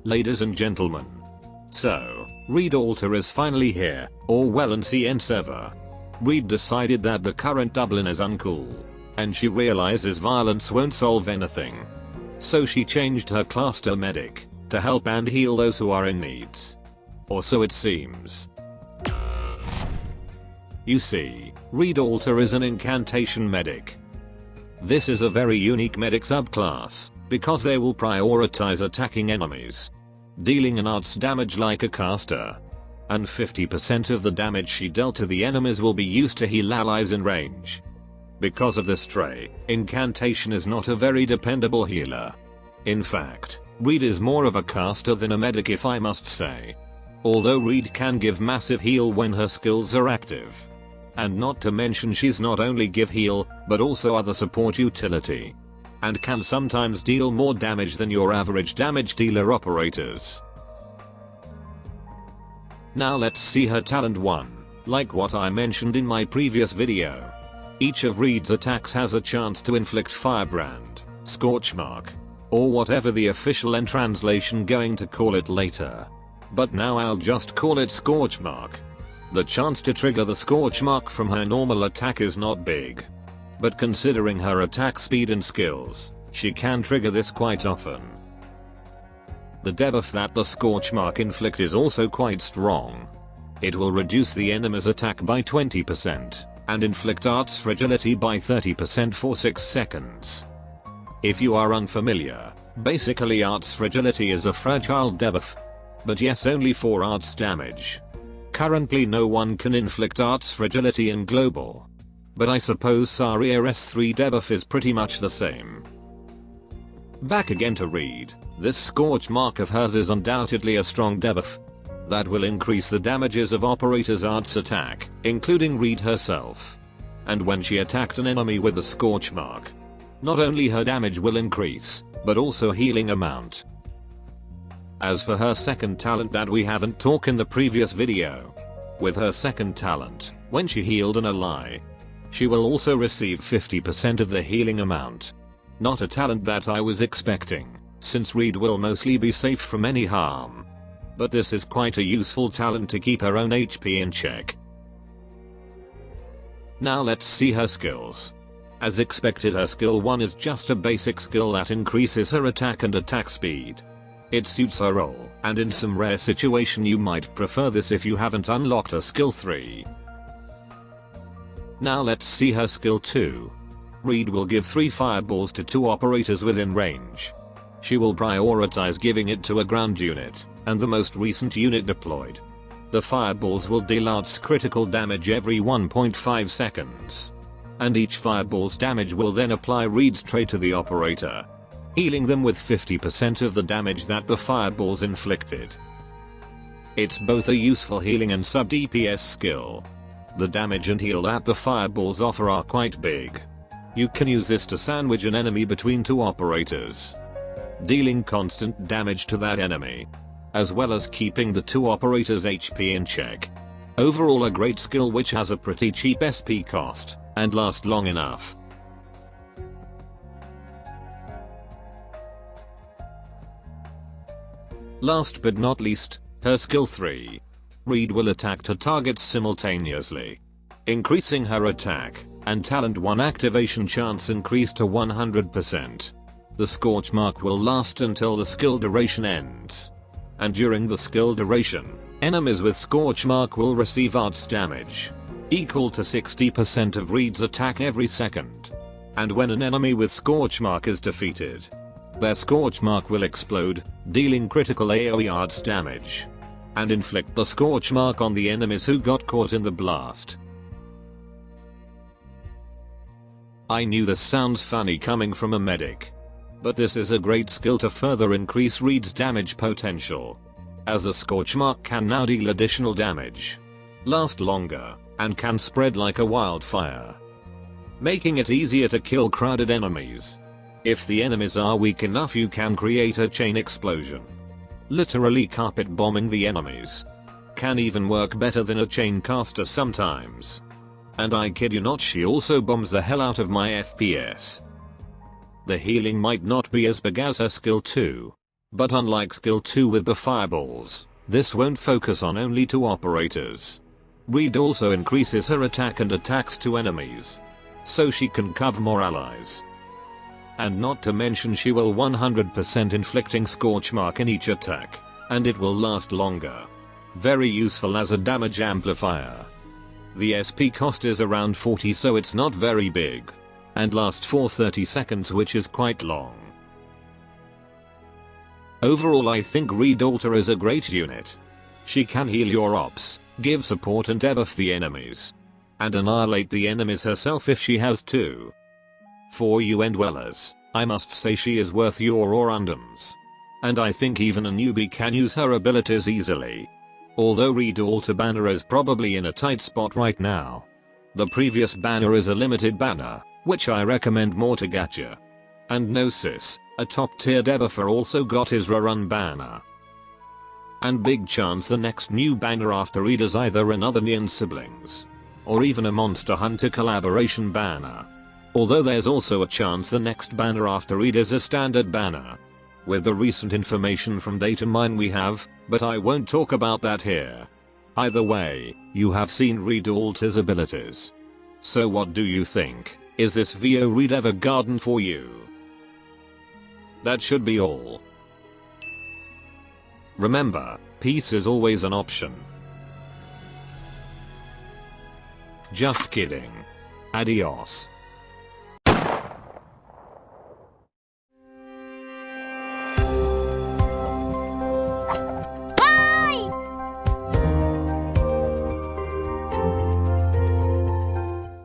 Ladies and gentlemen. So, Reed Alter is finally here, or well and CN server. Reed decided that the current Dublin is uncool, and she realizes violence won't solve anything. So she changed her class to medic, to help and heal those who are in needs. Or so it seems. You see, Reed Alter is an incantation medic. This is a very unique medic subclass, because they will prioritize attacking enemies, dealing an arts damage like a caster. And 50% of the damage she dealt to the enemies will be used to heal allies in range. Because of this trait, incantation is not a very dependable healer. In fact, Reed is more of a caster than a medic, if I must say. Although Reed can give massive heal when her skills are active. And not to mention she's not only give heal, but also other support utility. And can sometimes deal more damage than your average damage dealer operators. Now let's see her talent 1, like what I mentioned in my previous video. Each of Reed's attacks has a chance to inflict Firebrand, Scorchmark, or whatever the official and translation going to call it later. But now I'll just call it Scorchmark. The chance to trigger the Scorchmark from her normal attack is not big. But considering her attack speed and skills, she can trigger this quite often. The debuff that the Scorchmark inflict is also quite strong. It will reduce the enemy's attack by 20%, and inflict arts fragility by 30% for 6 seconds. If you are unfamiliar, basically arts fragility is a fragile debuff. But yes, only for arts damage. Currently no one can inflict arts fragility in global. But I suppose Saria's S3 debuff is pretty much the same. Back again to Reed, this Scorch Mark of hers is undoubtedly a strong debuff. That will increase the damages of Operator's arts attack, including Reed herself. And when she attacked an enemy with a Scorch Mark, not only her damage will increase, but also healing amount. As for her second talent that we haven't talked in the previous video. With her second talent, when she healed an ally, she will also receive 50% of the healing amount. Not a talent that I was expecting, since Reed will mostly be safe from any harm. But this is quite a useful talent to keep her own HP in check. Now let's see her skills. As expected, her skill 1 is just a basic skill that increases her attack and attack speed. It suits her role, and in some rare situation you might prefer this if you haven't unlocked her skill 3. Now let's see her skill 2. Reed will give 3 fireballs to 2 operators within range. She will prioritize giving it to a ground unit, and the most recent unit deployed. The fireballs will deal arts critical damage every 1.5 seconds. And each fireball's damage will then apply Reed's trait to the operator, healing them with 50% of the damage that the fireballs inflicted. It's both a useful healing and sub DPS skill. The damage and heal that the fireballs offer are quite big. You can use this to sandwich an enemy between 2 operators, dealing constant damage to that enemy, as well as keeping the 2 operators' HP in check. Overall a great skill which has a pretty cheap SP cost, and lasts long enough. Last but not least, her skill 3. Reed will attack 2 targets simultaneously, increasing her attack, and talent 1 activation chance increase to 100%. The Scorch Mark will last until the skill duration ends. And during the skill duration, enemies with Scorch Mark will receive arts damage, equal to 60% of Reed's attack every second. And when an enemy with Scorch Mark is defeated, their Scorch Mark will explode, dealing critical AoE arts damage, and inflict the Scorch Mark on the enemies who got caught in the blast. I knew this sounds funny coming from a medic, but this is a great skill to further increase Reed's damage potential, as the Scorch Mark can now deal additional damage, last longer, and can spread like a wildfire, making it easier to kill crowded enemies. If the enemies are weak enough, you can create a chain explosion, literally carpet bombing the enemies. Can even work better than a chain caster sometimes. And I kid you not, she also bombs the hell out of my FPS. The healing might not be as big as her skill 2, But unlike skill 2 with the fireballs, this won't focus on only 2 operators. Reed also increases her attack and attacks to enemies, so she can cover more allies. And not to mention she will 100% inflicting Scorch Mark in each attack, and it will last longer. Very useful as a damage amplifier. The SP cost is around 40, so it's not very big, and lasts for 30 seconds, which is quite long. Overall, I think Reed Alter is a great unit. She can heal your ops, give support and debuff the enemies, and annihilate the enemies herself if she has to. For you end dwellers, I must say she is worth your Orundums. And I think even a newbie can use her abilities easily. Although Reed Alter banner is probably in a tight spot right now. The previous banner is a limited banner, which I recommend more to Gacha. And Gnosis, a top tier debuffer, also got his rerun banner. And big chance the next new banner after Reed is either another Neon Siblings, or even a Monster Hunter collaboration banner. Although there's also a chance the next banner after Reed is a standard banner. With the recent information from data mine we have, but I won't talk about that here. Either way, you have seen Reed Alter's abilities. So what do you think? Is this VO Reed Evergarden for you? That should be all. Remember, peace is always an option. Just kidding. Adios.